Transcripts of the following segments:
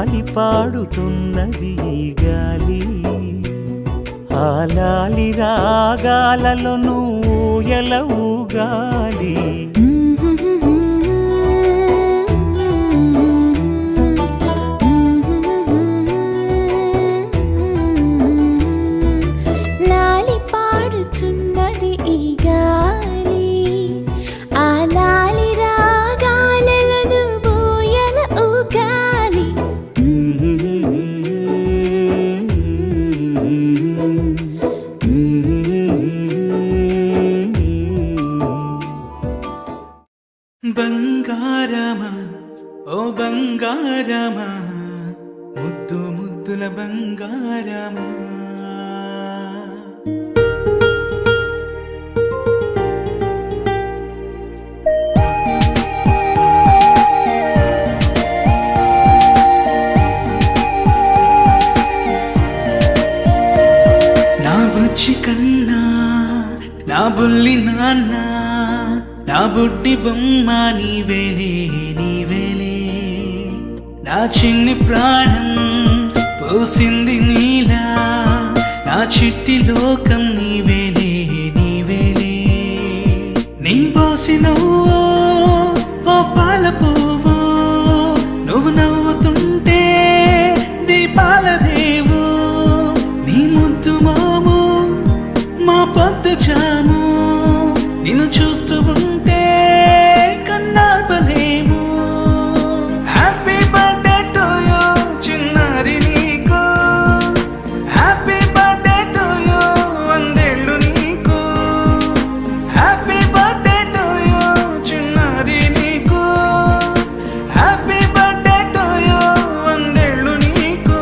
లాలి పాడుతున్నది ఈ గాలి, ఆ లాలి రాగాలలో నువ్వు ఎలా ఊగాలి. లాలి పాడుతున్నది ఈ గాలి, ఆ లాలి రాగాలలో నువ్వు ఎలా ఊగాలి. బంగారమా ఓ బంగారమా, ముద్దు ముద్దుల బంగారమా. నా బుజ్జి కన్నా నా బుల్లి నాన్న, నా బుడ్డి బొమ్మ నీవేలే నీవేలే. నా చిన్ని ప్రాణం పోసింది నీలా, నా చిట్టి లోకం నీవేలే నీవేలే. నీ పోసినవో ఓ పాల పువ్వు, నువ్వు నవ్వుతుంటే దీపాల రేవు. నీ ముద్దు మోము మా పొద్దు జాము, నిన్ను చూస్తూ ఉంటే కన్నార్పలేము. హ్యాపీ బర్త్డే టు యూ చిన్నారి నీకు, హ్యాపీ బర్త్డే టు యూ వందేళ్ళు నీకు. హ్యాపీ బర్త్డే టు యూ చిన్నారి నీకు, హ్యాపీ బర్త్డే టు యూ వందేళ్ళు నీకు.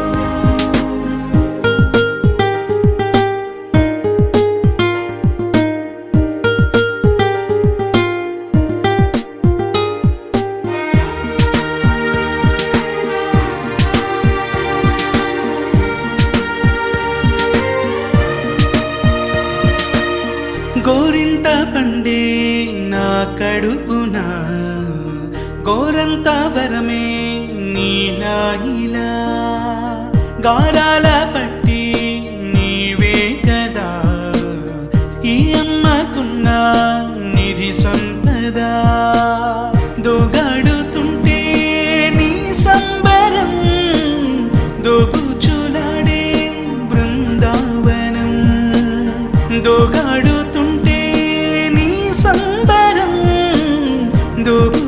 గోరింట పండే నా కడుపున, గోరంత వరమే నీలా ఇలా. గారాల పట్టి నీవే కదా ఈ అమ్మకున్న నిధి సంపద. దోగాడుతుంటే నీ సంబరం, దోబుచులాడే బృందావనం. దోగాడుతుంటే నీ సంబరం, దోబు